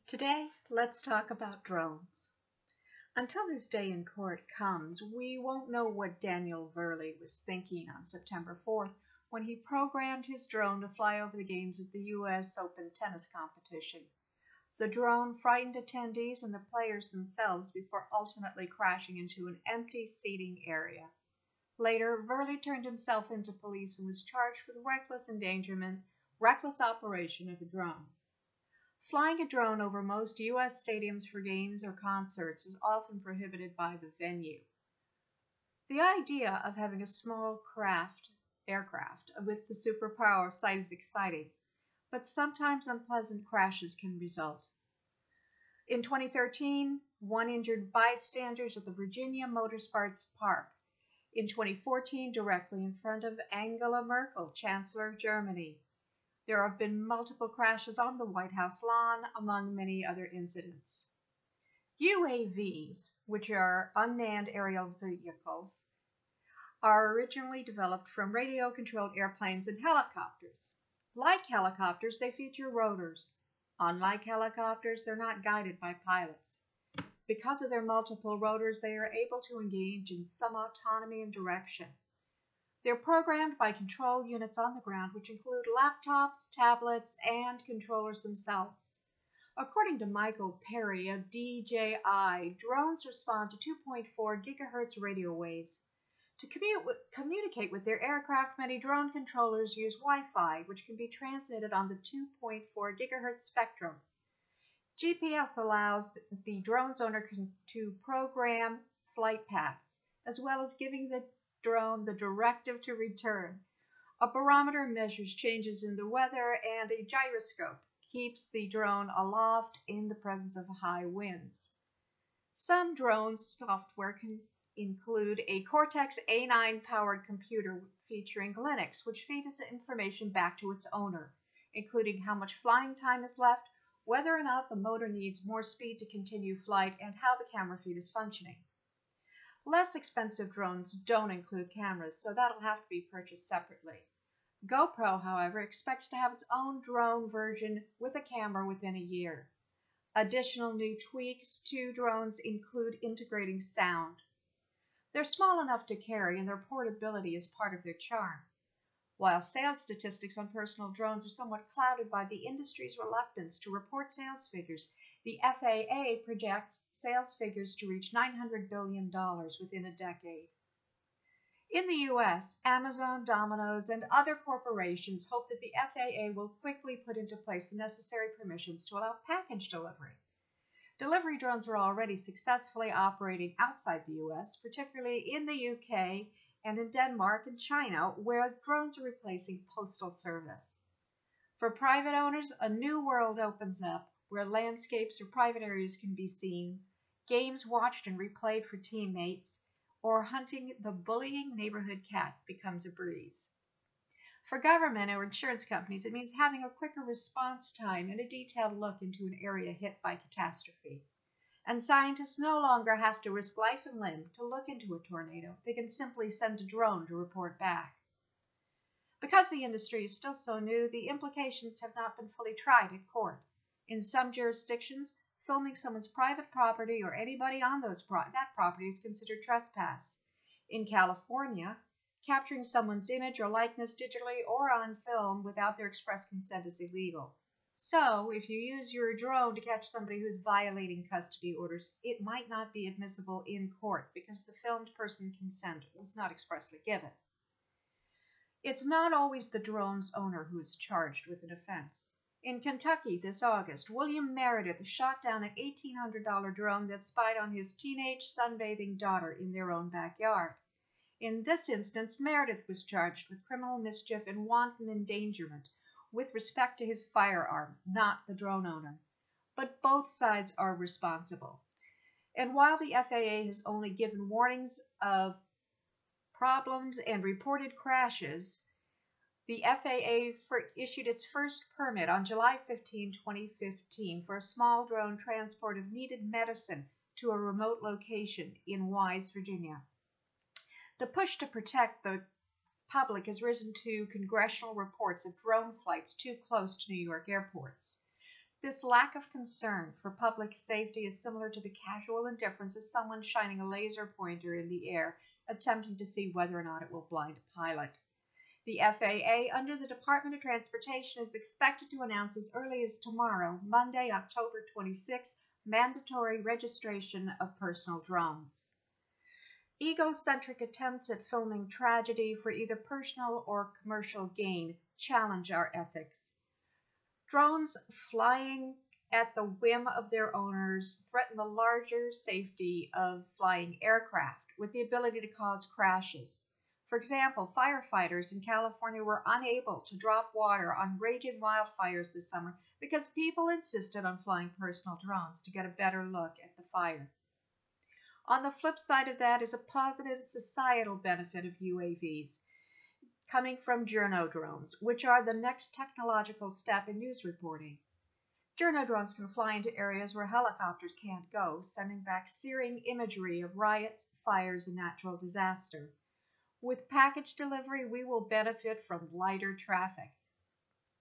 Today, let's talk about drones. Until this day in court comes, we won't know what Daniel Verley was thinking on September 4th when he programmed his drone to fly over the games at the U.S. Open tennis competition. The drone frightened attendees and the players themselves before ultimately crashing into an empty seating area. Later, Verley turned himself into police and was charged with reckless endangerment, reckless operation of a drone. Flying a drone over most U.S. stadiums for games or concerts is often prohibited by the venue. The idea of having a small aircraft with the superpower sight is exciting, but sometimes unpleasant crashes can result. In 2013, one injured bystanders at the Virginia Motorsports Park. In 2014, directly in front of Angela Merkel, Chancellor of Germany. There have been multiple crashes on the White House lawn, among many other incidents. UAVs, which are unmanned aerial vehicles, are originally developed from radio-controlled airplanes and helicopters. Like helicopters, they feature rotors. Unlike helicopters, they're not guided by pilots. Because of their multiple rotors, they are able to engage in some autonomy and direction. They're programmed by control units on the ground, which include laptops, tablets, and controllers themselves. According to Michael Perry of DJI, drones respond to 2.4 gigahertz radio waves. To communicate with their aircraft, many drone controllers use Wi-Fi, which can be transmitted on the 2.4 gigahertz spectrum. GPS allows the drone's owner to program flight paths, as well as giving the drone the directive to return. A barometer measures changes in the weather, and a gyroscope keeps the drone aloft in the presence of high winds. Some drone software can include a Cortex A9 powered computer featuring Linux, which feeds information back to its owner, including how much flying time is left, whether or not the motor needs more speed to continue flight, and how the camera feed is functioning. Less expensive drones don't include cameras, so that'll have to be purchased separately. GoPro, however, expects to have its own drone version with a camera within a year. Additional new tweaks to drones include integrating sound. They're small enough to carry, and their portability is part of their charm. While sales statistics on personal drones are somewhat clouded by the industry's reluctance to report sales figures, the FAA projects sales figures to reach $900 billion within a decade. In the U.S., Amazon, Domino's, and other corporations hope that the FAA will quickly put into place the necessary permissions to allow package delivery. Delivery drones are already successfully operating outside the U.S., particularly in the UK and in Denmark and China, where drones are replacing postal service. For private owners, a new world opens up, where landscapes or private areas can be seen, games watched and replayed for teammates, or hunting the bullying neighborhood cat becomes a breeze. For government or insurance companies, it means having a quicker response time and a detailed look into an area hit by catastrophe. And scientists no longer have to risk life and limb to look into a tornado. They can simply send a drone to report back. Because the industry is still so new, the implications have not been fully tried at court. In some jurisdictions, filming someone's private property or anybody on that property is considered trespass. In California, capturing someone's image or likeness digitally or on film without their express consent is illegal. So, if you use your drone to catch somebody who's violating custody orders, it might not be admissible in court because the filmed person's consent was not expressly given. It's not always the drone's owner who is charged with an offense. In Kentucky this August, William Meredith shot down an $1,800 drone that spied on his teenage sunbathing daughter in their own backyard. In this instance, Meredith was charged with criminal mischief and wanton endangerment with respect to his firearm, not the drone owner. But both sides are responsible. And while the FAA has only given warnings of problems and reported crashes, the FAA issued its first permit on July 15, 2015 for a small drone transport of needed medicine to a remote location in Wise, Virginia. The push to protect the public has risen to congressional reports of drone flights too close to New York airports. This lack of concern for public safety is similar to the casual indifference of someone shining a laser pointer in the air, attempting to see whether or not it will blind a pilot. The FAA, under the Department of Transportation, is expected to announce as early as tomorrow, Monday, October 26, mandatory registration of personal drones. Egocentric attempts at filming tragedy for either personal or commercial gain challenge our ethics. Drones flying at the whim of their owners threaten the larger safety of flying aircraft with the ability to cause crashes. For example, firefighters in California were unable to drop water on raging wildfires this summer because people insisted on flying personal drones to get a better look at the fire. On the flip side of that is a positive societal benefit of UAVs coming from journo drones, which are the next technological step in news reporting. Journo drones can fly into areas where helicopters can't go, sending back searing imagery of riots, fires, and natural disaster. With package delivery, we will benefit from lighter traffic.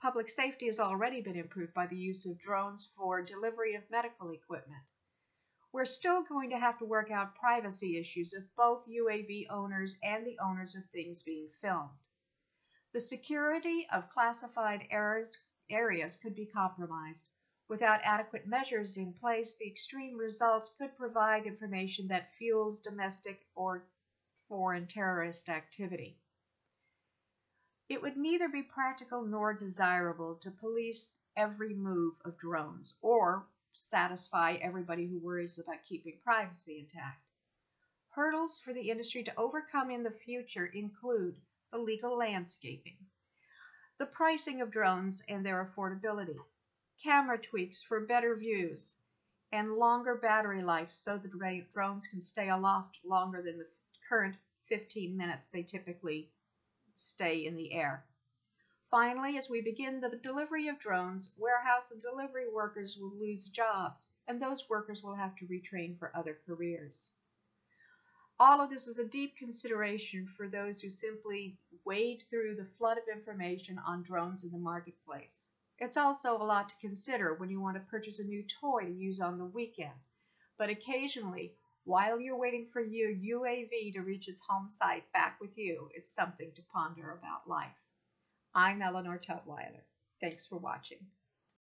Public safety has already been improved by the use of drones for delivery of medical equipment. We're still going to have to work out privacy issues of both UAV owners and the owners of things being filmed. The security of classified areas could be compromised. Without adequate measures in place, the extreme results could provide information that fuels domestic or foreign terrorist activity. It would neither be practical nor desirable to police every move of drones or satisfy everybody who worries about keeping privacy intact. Hurdles for the industry to overcome in the future include the legal landscaping, the pricing of drones and their affordability, camera tweaks for better views, and longer battery life so the drones can stay aloft longer than the current 15 minutes they typically stay in the air. Finally, as we begin the delivery of drones, warehouse and delivery workers will lose jobs, and those workers will have to retrain for other careers. All of this is a deep consideration for those who simply wade through the flood of information on drones in the marketplace. It's also a lot to consider when you want to purchase a new toy to use on the weekend. But occasionally, while you're waiting for your UAV to reach its home site back with you, it's something to ponder about life. I'm Eleanor Tutwiler. Thanks for watching.